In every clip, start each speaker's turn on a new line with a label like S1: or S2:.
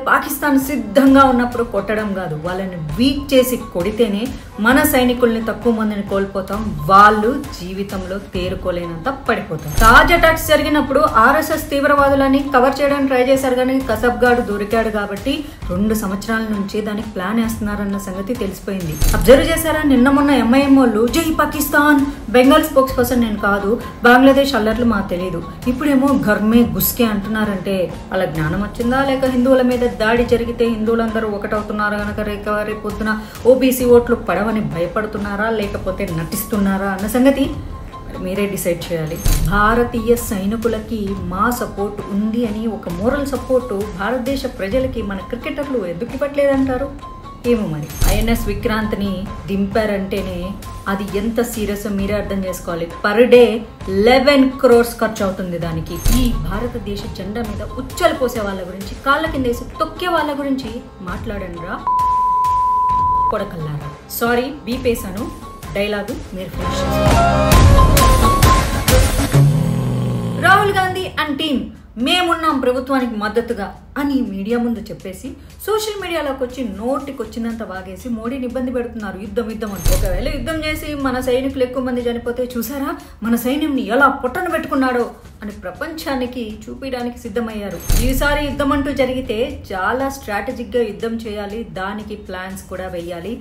S1: పాకిస్తాన్ సిద్ధంగా ఉన్నప్పుడు కొట్టడం కాదు, వాళ్ళని వీక్ చేసి కొడితేనే మన సైనికుల్ని తక్కువ మందిని కోల్పోతాం, వాళ్ళు జీవితంలో తేరుకోలేనంత పడిపోతారు. తాజ్ అటాక్స్ జరిగినప్పుడు ఆర్ఎస్ఎస్ తీవ్రవాదులని కవర్ చేయడానికి ట్రై చేశారు, కానీ కసబ్గాడు దొరికాడు కాబట్టి 2 సంవత్సరాల నుంచి దానికి ప్లాన్ వేస్తున్నారన్న సంగతి తెలిసిపోయింది. అబ్జర్వ్ చేశారా? నిన్న మొన్న ఎంఐఎం వాళ్ళు జై పాకిస్తాన్, బెంగాల్ స్పోక్స్ పర్సన్ నేను కాదు, బంగ్లాదేశ్ అల్లర్లు మాకు తెలియదు, ఇప్పుడేమో ఘర్మే గుస్కే అంటున్నారంటే వాళ్ళ జ్ఞానం వచ్చిందా లేక హిందువుల మీద దాడి జరిగితే హిందువులందరూ ఒకటవుతున్నారు కనుక రేపు పొద్దున ఓబీసీ ఓట్లు పడవని భయపడుతున్నారా లేకపోతే నటిస్తున్నారా అన్న సంగతి మీరే డిసైడ్ చేయాలి. భారతీయ సైనికులకి మా సపోర్ట్ ఉంది అని ఒక మోరల్ సపోర్టు భారతదేశ ప్రజలకి మన క్రికెటర్లు ఎందుకు ఇవ్వట్లేదంటారు? ఏమో మరి. ఐఎన్ఎస్ విక్రాంత్ని దింపారంటేనే అది ఎంత సీరియస్ మీరే అర్థం చేసుకోవాలి. పర్ డే 11 crores ఖర్చు అవుతుంది దానికి. ఈ భారతదేశ జెండా మీద ఉచ్చలు పోసే వాళ్ళ గురించి, కాళ్ళ కిందేసి తొక్కే వాళ్ళ గురించి మాట్లాడండి రా కొడకల్లారా. సారీ బీపేశాను, డైలాగు మీరు ఫినిష్ చేశారు. రాహుల్ గాంధీ అండ్ టీమ్ మేమున్నాం ప్రభుత్వానికి మద్దతుగా అని మీడియా ముందు చెప్పేసి సోషల్ మీడియాలోకి వచ్చి నోటికి వచ్చినంత వాగేసి మోడీని ఇబ్బంది పెడుతున్నారు. యుద్ధం అని. ఒకవేళ యుద్ధం చేసి మన సైనికులు ఎక్కువ మంది చనిపోతే చూసారా మన సైన్యంని ఎలా పొట్టన పెట్టుకున్నాడో అని ప్రపంచానికి చూపించడానికి సిద్ధమయ్యారు. ఈసారి యుద్ధం అంటూ జరిగితే చాలా స్ట్రాటజిక్గా యుద్ధం చేయాలి, దానికి ప్లాన్స్ కూడా వేయాలి.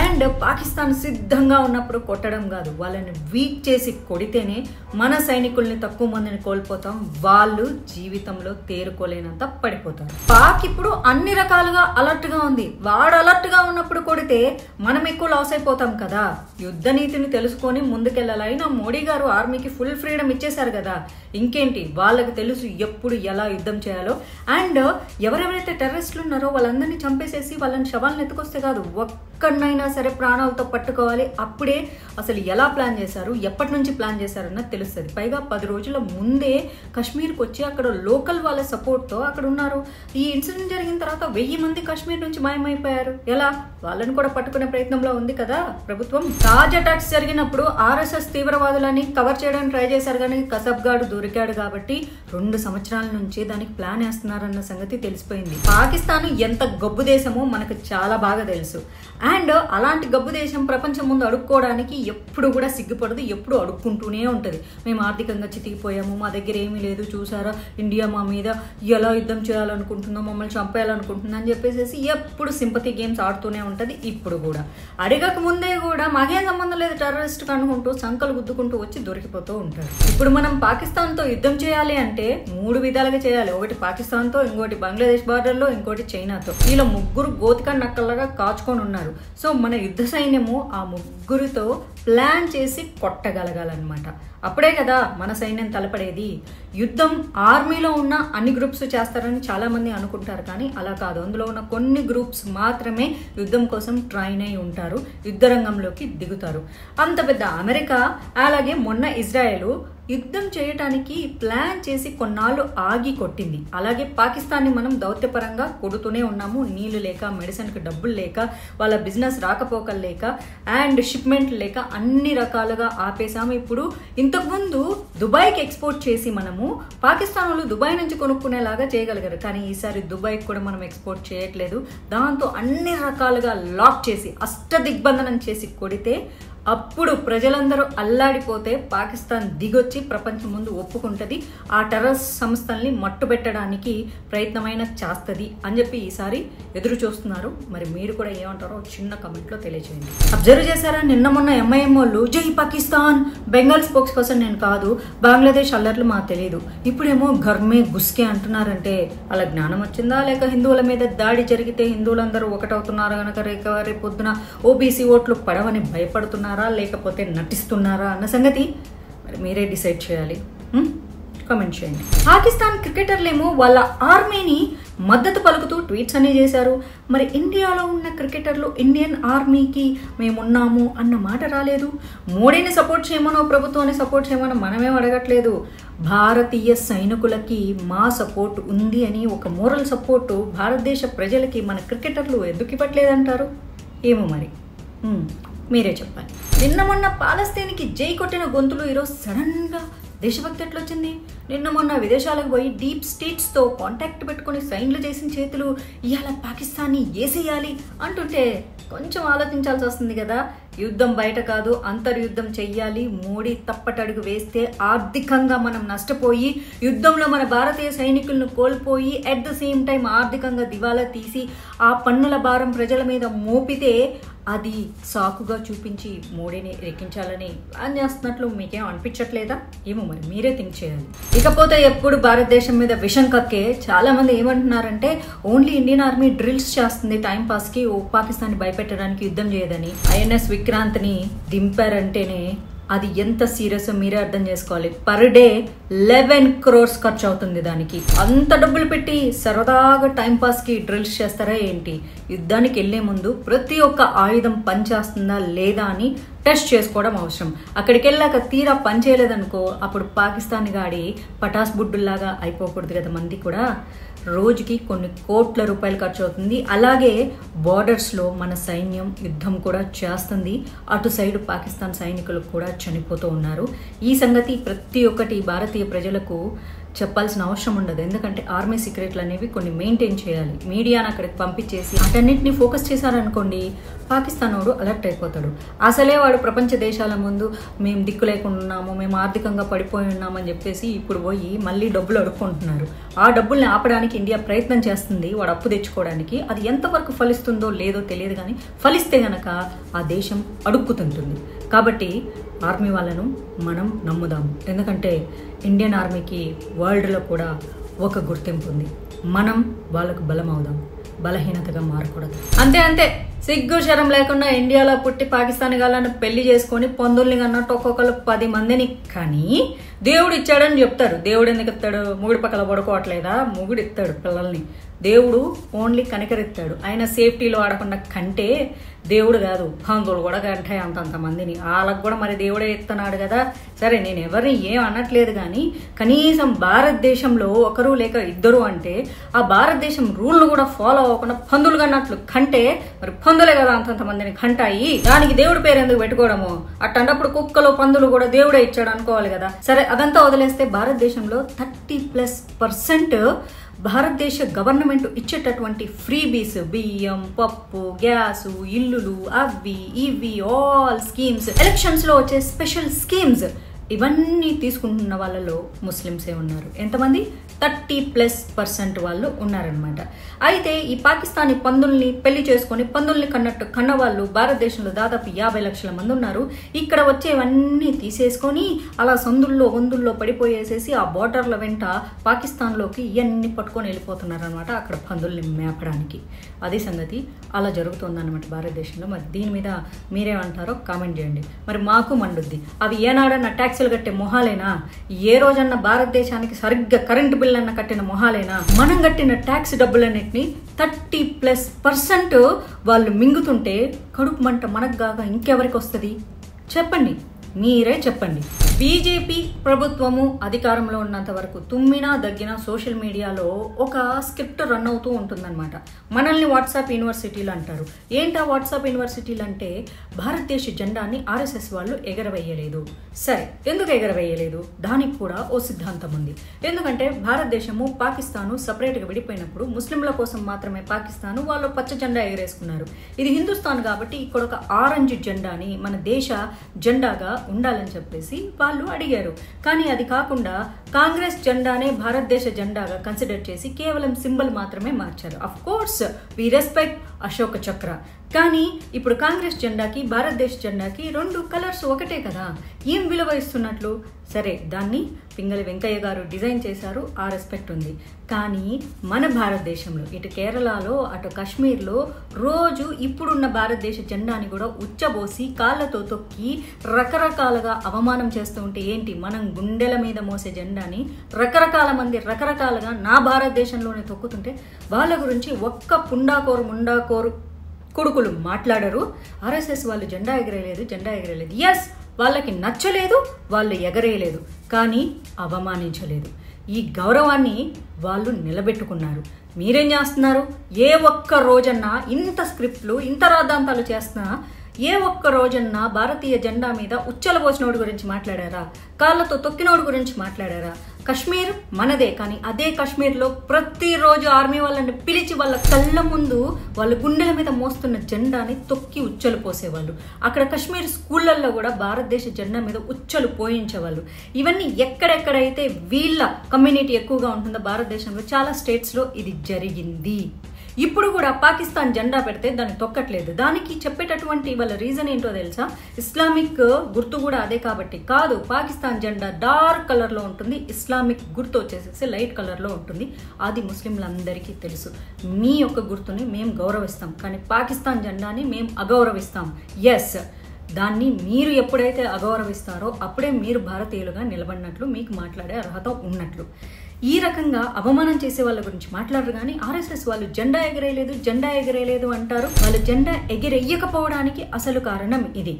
S1: అండ్ పాకిస్తాన్ సిద్ధంగా ఉన్నప్పుడు కొట్టడం కాదు, వాళ్ళని వీక్ చేసి కొడితేనే మన సైనికుల్ని తక్కువ మందిని కోల్పోతాం, వాళ్ళు జీవితంలో తేరుకోలేనంత పడిపోతారు. పాక్ ఇప్పుడు అన్ని రకాలుగా అలర్ట్ గా ఉంది. వాడు అలర్ట్ గా ఉన్నప్పుడు కొడితే మనం ఎక్కువ లాస్ అయిపోతాం కదా. యుద్ధ నీతిని తెలుసుకొని ముందుకెళ్ళాలి. అయినా మోడీ గారు ఆర్మీకి ఫుల్ ఫ్రీడమ్ ఇచ్చేశారు కదా, ఇంకేంటి వాళ్ళకి తెలుసు ఎప్పుడు ఎలా యుద్ధం చేయాలో. అండ్ ఎవరెవరైతే టెర్రరిస్టులు ఉన్నారో వాళ్ళందరినీ చంపేసేసి వాళ్ళని శవాలను ఎత్తుకొస్తే కాదు, ఒక్కడినైనా సరే ప్రాణాలతో పట్టుకోవాలి. అప్పుడే అసలు ఎలా ప్లాన్ చేశారు, ఎప్పటి నుంచి ప్లాన్ చేశారు అన్నది తెలుస్తుంది. పైగా 10 రోజుల ముందే కాశ్మీర్కి వచ్చి అక్కడ లోకల్ వాళ్ళ సపోర్ట్తో అక్కడ ఉన్నారు. ఈ ఇన్సిడెంట్ జరిగిన తర్వాత 1000 మంది కాశ్మీర్ నుంచి మాయమైపోయారు. ఎలా? వాళ్ళని కూడా పట్టుకునే ప్రయత్నంలో ఉంది కదా ప్రభుత్వం. తాజ్ అటాక్స్ జరిగినప్పుడు ఆర్ఎస్ఎస్ తీవ్రవాదులని కవర్ చేయడానికి ట్రై చేశారు, కానీ కసబ్గాడు దొరికాడు కాబట్టి 2 సంవత్సరాల నుంచి దానికి ప్లాన్ వేస్తున్నారన్న సంగతి తెలిసిపోయింది. పాకిస్తాన్ ఎంత గబ్బు దేశమో మనకు చాలా బాగా తెలుసు. అండ్ అలాంటి గబ్బు దేశం ప్రపంచం ముందు అడుక్కోవడానికి ఎప్పుడు కూడా సిగ్గుపడదు, ఎప్పుడు అడుక్కుంటూనే ఉంటుంది. మేము ఆర్థికంగా చితికిపోయాము, మా దగ్గర ఏమీ లేదు, చూసారా ఇండియా మా మీద ఎలా యుద్ధం చేయాలనుకుంటుందో, మమ్మల్ని చంపేయాలనుకుంటుందో అని చెప్పేసి ఎప్పుడు సింపతి గేమ్స్ ఆడుతూనే ఉంటుంది. ఇప్పుడు కూడా అడగక ముందే కూడా మాకేం సంబంధం లేదు టెర్రరిస్ట్ అనుకుంటూ సంకలు గుద్దుకుంటూ వచ్చి దొరికిపోతూ ఉంటారు. ఇప్పుడు మనం పాకిస్తాన్తో యుద్ధం చేయాలి అంటే 3 విధాలుగా చేయాలి. ఒకటి పాకిస్తాన్తో, ఇంకోటి బంగ్లాదేశ్ బార్డర్లో, ఇంకోటి చైనాతో. వీళ్ళ ముగ్గురు గోతిక నక్కల్లాగా కాచుకొని ఉన్నారు. సో మన యుద్ధ సైన్యము ఆ ముగ్గురితో ప్లాన్ చేసి కొట్టగలగాలన్నమాట. అప్పుడే కదా మన సైన్యం తలపడేది. యుద్ధం ఆర్మీలో ఉన్న అన్ని గ్రూప్స్ చేస్తారని చాలా మంది అనుకుంటారు, కానీ అలా కాదు. అందులో ఉన్న కొన్ని గ్రూప్స్ మాత్రమే యుద్ధం కోసం ట్రైన్ అయి ఉంటారు, యుద్ధ రంగంలోకి దిగుతారు. అంత పెద్ద అమెరికా, అలాగే మొన్న ఇజ్రాయెల్ యుద్ధం చేయటానికి ప్లాన్ చేసి కొన్నాళ్ళు ఆగి కొట్టింది. అలాగే పాకిస్తాన్ని మనం దౌత్యపరంగా కొడుతూనే ఉన్నాము. నీళ్లు లేక, మెడిసిన్కి డబ్బులు లేక, వాళ్ళ బిజినెస్ రాకపోకలు లేక, అండ్ షిప్మెంట్ లేక అన్ని రకాలుగా ఆపేసాము. ఇప్పుడు ఇంతకుముందు దుబాయ్కి ఎక్స్పోర్ట్ చేసి మనము పాకిస్తాన్ వాళ్ళు దుబాయ్ నుంచి కొనుక్కునేలాగా చేయగలిగారు, కానీ ఈసారి దుబాయ్కి కూడా మనం ఎక్స్పోర్ట్ చేయట్లేదు. దాంతో అన్ని రకాలుగా లాక్ చేసి అష్టదిగ్బంధనం చేసి కొడితే అప్పుడు ప్రజలందరూ అల్లాడిపోతే పాకిస్తాన్ దిగొచ్చి ప్రపంచం ముందు ఒప్పుకుంటుంది, ఆ టెర్రరిస్ట్ సంస్థల్ని మట్టుబెట్టడానికి ప్రయత్నమైన చేస్తుంది అని చెప్పి ఈసారి ఎదురు చూస్తున్నారు. మరి మీరు కూడా ఏమంటారో చిన్న కమెంట్లో తెలియజేయండి. అబ్జర్వ్ చేశారా? నిన్న మొన్న ఎంఐఎం వాళ్ళు జై పాకిస్తాన్, బెంగాల్ స్పోక్స్ పర్సన్ నేను కాదు, బంగ్లాదేశ్ అల్లర్లు మాకు తెలియదు, ఇప్పుడేమో ఘర్మే గుస్కే అంటున్నారంటే వాళ్ళ జ్ఞానం వచ్చిందా లేక హిందువుల మీద దాడి జరిగితే హిందువులందరూ ఒకటవుతున్నారు కనుక రేపు పొద్దున ఓబీసీ ఓట్లు పడవని భయపడుతున్నారు లేకపోతే నటిస్తున్నారా అన్న సంగతి మరి మీరే డిసైడ్ చేయాలి. కామెంట్ చేయండి. పాకిస్తాన్ క్రికెటర్లేమో వాళ్ళ ఆర్మీని మద్దతు పలుకుతూ ట్వీట్స్ అన్ని చేశారు. మరి ఇండియాలో ఉన్న క్రికెటర్లు ఇండియన్ ఆర్మీకి మేమున్నాము అన్న మాట రాలేదు. మోడీని సపోర్ట్ చేయమనో ప్రభుత్వాన్ని సపోర్ట్ చేయమనో మనమేం అడగట్లేదు. భారతీయ సైనికులకి మా సపోర్ట్ ఉంది అని ఒక మోరల్ సపోర్టు భారతదేశ ప్రజలకి మన క్రికెటర్లు ఎందుకు ఇవ్వట్లేదంటారు? ఏమో మరి మీరే చెప్పాలి. నిన్న మొన్న పాలస్తీన్కి జై కొట్టిన గొంతులు ఈరోజు సడన్గా దేశభక్తి ఎట్లొచ్చింది? నిన్న మొన్న విదేశాలకు పోయి డీప్ స్టేట్స్తో కాంటాక్ట్ పెట్టుకుని సైన్లు చేసిన చేతులు ఇవాళ పాకిస్తాన్ని ఏసేయాలి అంటుంటే కొంచెం ఆలోచించాల్సి వస్తుంది కదా. యుద్ధం బయట కాదు, అంతర్యుద్ధం చెయ్యాలి. మోడీ తప్పటడుగు వేస్తే ఆర్థికంగా మనం నష్టపోయి యుద్ధంలో మన భారతీయ సైనికులను కోల్పోయి అట్ ద సేమ్ టైం ఆర్థికంగా దివాలా తీసి ఆ పన్నుల భారం ప్రజల మీద మోపితే అది సాకుగా చూపించి మోడీని రెక్కించాలని ప్లాన్ చేస్తున్నట్లు మీకేం అనిపించట్లేదా? ఏమో మరి మీరే థింక్ చేయాలి. ఇకపోతే ఎప్పుడు భారతదేశం మీద విషం కక్కే చాలా మంది ఏమంటున్నారంటే ఓన్లీ ఇండియన్ ఆర్మీ డ్రిల్స్ చేస్తుంది టైంపాస్కి, పాకిస్తాన్ని భయపెట్టడానికి యుద్ధం చేయదని. INS విక్రాంత్ని దింపారంటేనే అది ఎంత సీరియస్ మీరే అర్థం చేసుకోవాలి. పర్ డే 11 crores ఖర్చు అవుతుంది దానికి. అంత డబ్బులు పెట్టి సరదాగా టైంపాస్కి డ్రిల్స్ చేస్తారా ఏంటి? యుద్ధానికి వెళ్లే ముందు ప్రతి ఒక్క ఆయుధం పనిచేస్తుందా లేదా అని టెస్ట్ చేసుకోవడం అవసరం. అక్కడికి వెళ్ళాక తీరా పనిచేయలేదనుకో అప్పుడు పాకిస్తాన్ గాడి పటాస్ బుడ్డుల్లాగా అయిపోకూడదు కదా. మంది కూడా రోజుకి కొన్ని కోట్ల రూపాయలు ఖర్చు అవుతుంది. అలాగే బార్డర్స్లో మన సైన్యం యుద్ధం కూడా చేస్తుంది. అటు సైడ్ పాకిస్తాన్ సైనికులు కూడా చనిపోతూ ఉన్నారు. ఈ సంగతి ప్రతి ఒక్కటి భారతీయ ప్రజలకు చెప్పాల్సిన అవసరం ఉండదు. ఎందుకంటే ఆర్మీ సీక్రెట్లు అనేవి కొన్ని మెయింటైన్ చేయాలి. మీడియాను అక్కడికి పంపించేసి అటన్నిటిని ఫోకస్ చేశారనుకోండి పాకిస్తాన్ వాడు అలర్ట్ అయిపోతాడు. అసలే వాడు ప్రపంచ దేశాల ముందు మేము దిక్కు లేకుండా ఉన్నాము, మేము ఆర్థికంగా పడిపోయి ఉన్నామని చెప్పేసి ఇప్పుడు పోయి మళ్ళీ డబ్బులు అడుక్కుంటున్నారు. ఆ డబ్బుల్ని ఆపడానికి ఇండియా ప్రయత్నం చేస్తుంది వాడు అప్పు తెచ్చుకోవడానికి. అది ఎంతవరకు ఫలిస్తుందో లేదో తెలియదు, కానీ ఫలిస్తే గనక ఆ దేశం అడుక్కుతుంటుంది. కాబట్టి ఆర్మీ వాళ్ళను మనం నమ్ముదాము. ఎందుకంటే ఇండియన్ ఆర్మీకి వరల్డ్లో కూడా ఒక గుర్తింపు ఉంది. మనం వాళ్ళకు బలం అవుదాం, బలహీనతగా మారకూడదు. అంతే సిగ్గు శరం లేకుండా ఇండియాలో పుట్టి పాకిస్తాన్ గాళ్ళని పెళ్లి చేసుకొని పొందుల్ని కన్నట్టు ఒక్కొక్కరు 10 మందిని కానీ దేవుడు ఇచ్చాడని చెప్తారు. దేవుడు ఎందుకు ఇస్తాడు? మొగుడు పక్కల పడుకోవట్లేదా? మొగుడు ఇస్తాడు పిల్లల్ని. దేవుడు ఓన్లీ కనికరిస్తాడు. ఆయన సేఫ్టీలో ఆడకుండా కంటే దేవుడు కాదు, పందులు కూడా కంటాయి అంతమందిని. వాళ్ళకు కూడా మరి దేవుడే ఇస్తున్నాడు కదా. సరే నేను ఎవరిని ఏం అనట్లేదు, కానీ కనీసం భారతదేశంలో ఒకరు లేక ఇద్దరు అంటే ఆ భారతదేశం రూల్ను కూడా ఫాలో అవ్వకుండా పందులు కన్నట్లు కంటే మరి పందులే కదా అంతమందిని కంటాయి. దానికి దేవుడి పేరు ఎందుకు పెట్టుకోవడము? అట్టంటప్పుడు కుక్కలు పందులు కూడా దేవుడే ఇచ్చాడు అనుకోవాలి కదా. సరే అదంతా వదిలేస్తే భారతదేశంలో 30+% భారతదేశ గవర్నమెంట్ ఇచ్చేటటువంటి ఫ్రీబీస్, బియ్యం, పప్పు, గ్యాసు, ఇల్లులు, అవి ఇవి ఆల్ స్కీమ్స్, ఎలక్షన్స్ లో వచ్చే స్పెషల్ స్కీమ్స్, ఇవన్నీ తీసుకుంటున్న వాళ్ళలో ముస్లిమ్సే ఉన్నారు. ఎంతమంది? 30+% వాళ్ళు ఉన్నారనమాట. అయితే ఈ పాకిస్తానీ పందుల్ని పెళ్లి చేసుకొని పందుల్ని కన్నట్టు కన్న వాళ్ళు భారతదేశంలో దాదాపు 50 లక్షల మంది ఉన్నారు. ఇక్కడ వచ్చేవన్నీ తీసేసుకొని అలా సందుల్లో గొంతుల్లో పడిపోయేసేసి ఆ బార్డర్ల వెంట పాకిస్తాన్లోకి ఇవన్నీ పట్టుకొని వెళ్ళిపోతున్నారు అనమాట, అక్కడ పందుల్ని మేపడానికి. అదే సంగతి అలా జరుగుతుందన్నమాట భారతదేశంలో. మరి దీని మీద మీరేమంటారో కామెంట్ చేయండి. మరి మాకు మండుద్ది. అవి ఏనాడన్నా ట్యాక్సులు కట్టే మొహాలేనా? ఏ రోజన్నా భారతదేశానికి సరిగ్గా కరెంటు బిల్ అన్న కట్టిన మొహాలేనా? మనం కట్టిన ట్యాక్స్ డబ్బులన్నిటిని 30+% వాళ్ళు మింగుతుంటే కడుపు మంట మనకు కాక ఇంకెవరికి వస్తుంది? చెప్పండి, మీరే చెప్పండి. బీజేపీ ప్రభుత్వము అధికారంలో ఉన్నంత వరకు తుమ్మినా దగ్గినా సోషల్ మీడియాలో ఒక స్క్రిప్ట్ రన్ అవుతూ ఉంటుందన్నమాట. మనల్ని వాట్సాప్ యూనివర్సిటీలు అంటారు. ఏంటా వాట్సాప్ యూనివర్సిటీలు అంటే భారతదేశ జెండాని RSS వాళ్ళు ఎగరవేయలేదు. సరే, ఎందుకు ఎగరవేయలేదు? దానికి కూడా ఓ సిద్ధాంతం ఉంది. ఎందుకంటే భారతదేశము పాకిస్తాను సపరేట్గా విడిపోయినప్పుడు ముస్లింల కోసం మాత్రమే పాకిస్తాను వాళ్ళు పచ్చ జెండా ఎగరేసుకున్నారు. ఇది హిందుస్థాన్ కాబట్టి ఇక్కడ ఒక ఆరెంజ్ జెండాని మన దేశ జెండాగా ఉండాలని చెప్పేసి వాళ్ళు అడిగారు. కానీ అది కాకుండా కాంగ్రెస్ జెండానే భారతదేశ జెండాగా కన్సిడర్ చేసి కేవలం సింబల్ మాత్రమే మార్చారు. Of course we respect Ashoka Chakra, కానీ ఇప్పుడు కాంగ్రెస్ జెండాకి భారతదేశ జెండాకి 2 కలర్స్ ఒకటే కదా. ఏం విలువ ఇస్తున్నట్లు? సరే, దాన్ని పింగళి వెంకయ్య గారు డిజైన్ చేశారు, ఆ రెస్పెక్ట్ ఉంది. కానీ మన భారతదేశంలో ఇటు కేరళలో అటు కాశ్మీర్లో రోజు ఇప్పుడున్న భారతదేశ జెండాని కూడా ఉచ్చబోసి కాళ్ళతో తొక్కి రకరకాలుగా అవమానం చేస్తూ ఉంటే ఏంటి? మనం గుండెల మీద మోసే జెండాని రకరకాల మంది రకరకాలుగా నా భారతదేశంలోనే తొక్కుతుంటే వాళ్ళ గురించి ఒక్క ముండాకోరు కొడుకులు మాట్లాడరు. RSS వాళ్ళు జెండా ఎగరేయలేదు. ఎస్, వాళ్ళకి నచ్చలేదు, వాళ్ళు ఎగరేయలేదు, కానీ అవమానించలేదు. ఈ గౌరవాన్ని వాళ్ళు నిలబెట్టుకున్నారు. మీరేం చేస్తున్నారు? ఏ ఒక్క రోజన్నా ఇంత స్క్రిప్ట్లు ఇంత రాద్ధాంతాలు చేస్తున్నా ఏ ఒక్క రోజన్నా భారతీయ జెండా మీద ఉచ్చలబోసినోడి గురించి మాట్లాడారా? కాళ్ళతో తొక్కినోడి గురించి మాట్లాడారా? కశ్మీర్ మనదే, కానీ అదే కశ్మీర్లో ప్రతిరోజు ఆర్మీ వాళ్ళని పిలిచి వాళ్ళ కళ్ళ ముందు వాళ్ళ గుండెల మీద మోస్తున్న జెండాని తొక్కి ఉచ్చలు పోసేవాళ్ళు. అక్కడ కశ్మీర్ స్కూళ్ళల్లో కూడా భారతదేశ జెండా మీద ఉచ్చలు పోయించేవాళ్ళు. ఇవన్నీ ఎక్కడెక్కడైతే వీళ్ళ కమ్యూనిటీ ఎక్కువగా ఉంటుందో భారతదేశంలో చాలా స్టేట్స్లో ఇది జరిగింది. ఇప్పుడు కూడా పాకిస్తాన్ జెండా పెడితే దాన్ని తొక్కట్లేదు. దానికి చెప్పేటటువంటి వాళ్ళ రీజన్ ఏంటో తెలుసా? ఇస్లామిక్ గుర్తు కూడా అదే కాబట్టి కాదు. పాకిస్తాన్ జెండా డార్క్ కలర్లో ఉంటుంది, ఇస్లామిక్ గుర్తు వచ్చేసేసి లైట్ కలర్లో ఉంటుంది. అది ముస్లింలందరికీ తెలుసు. మీ యొక్క గుర్తుని మేము గౌరవిస్తాం, కానీ పాకిస్తాన్ జెండాని మేము అగౌరవిస్తాం. ఎస్, దాన్ని మీరు ఎప్పుడైతే అగౌరవిస్తారో అప్పుడే మీరు భారతీయులుగా నిలబడినట్లు, మీకు మాట్లాడే అర్హత ఉన్నట్లు. ఈ రకంగా అవమానం చేసే వాళ్ళ గురించి మాట్లాడరు. కానీ ఆర్ఎస్ఎస్ వాళ్ళు జెండా ఎగరేయలేదు అంటారు. వాళ్ళు జెండా ఎగిరెయ్యకపోవడానికి అసలు కారణం ఇది.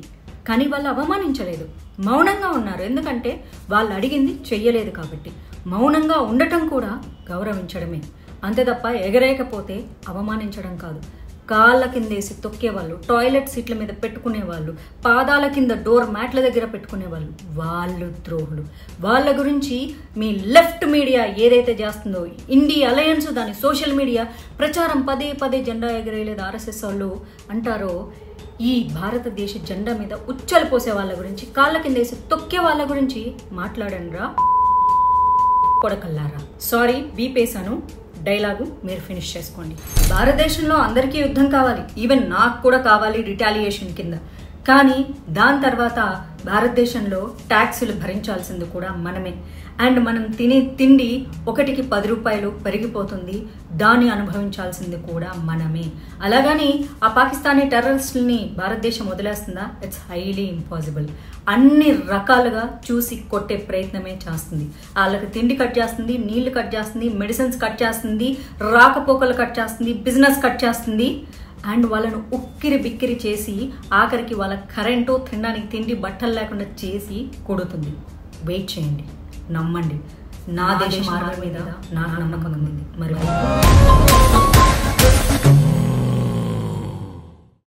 S1: కానీ వాళ్ళు అవమానించలేదు, మౌనంగా ఉన్నారు. ఎందుకంటే వాళ్ళు అడిగింది చెయ్యలేదు కాబట్టి. మౌనంగా ఉండటం కూడా గౌరవించడమే, అంతే తప్ప ఎగరేయకపోతే అవమానించడం కాదు. కాళ్ళ కిందేసి తొక్కేవాళ్ళు, టాయిలెట్ సీట్ల మీద పెట్టుకునేవాళ్ళు, పాదాల కింద డోర్ మ్యాట్ల దగ్గర పెట్టుకునేవాళ్ళు, వాళ్ళు ద్రోహులు. వాళ్ళ గురించి మీ లెఫ్ట్ మీడియా ఏదైతే చేస్తుందో, ఇండియా అలయన్స్, దాని సోషల్ మీడియా ప్రచారం పదే పదే జెండా ఎగరేయలేదు ఆర్ఎస్ఎస్ వాళ్ళు అంటారో, ఈ భారతదేశ జెండా మీద ఉచ్చలు పోసే వాళ్ళ గురించి, కాళ్ళ కిందేసి తొక్కే వాళ్ళ గురించి మాట్లాడండి రా కొడకల్లారా. సారీ, బీపేశాను. డైలాగు మీరు ఫినిష్ చేసుకోండి. భారతదేశంలో అందరికీ యుద్ధం కావాలి, ఈవెన్ నాకు కూడా కావాలి రిటాలియేషన్ కింద. కానీ దాని తర్వాత భారతదేశంలో ట్యాక్సులు భరించాల్సింది కూడా మనమే. అండ్ మనం తినే తిండి ఒకటికి 10 రూపాయలు పెరిగిపోతుంది, దాన్ని అనుభవించాల్సింది కూడా మనమే. అలాగని ఆ పాకిస్తానీ టెర్రరిస్టుల్ని భారతదేశం వదిలేస్తుందా? It's highly impossible. అన్ని రకాలుగా చూసి కొట్టే ప్రయత్నమే చేస్తుంది. వాళ్ళకి తిండి కట్ చేస్తుంది, నీళ్లు కట్ చేస్తుంది, మెడిసిన్స్ కట్ చేస్తుంది, రాకపోకలు కట్ చేస్తుంది, బిజినెస్ కట్ చేస్తుంది. అండ్ వాళ్ళను ఉక్కిరి బిక్కిరి చేసి ఆఖరికి వాళ్ళ కరెంటు, తినడానికి తిండి, బట్టలు లేకుండా చేసి కొడుతుంది. వెయిట్ చేయండి, నమ్మండి. నా దేశం ఆర్మీ మీద నాకు నమ్మకం ఉంది. మరి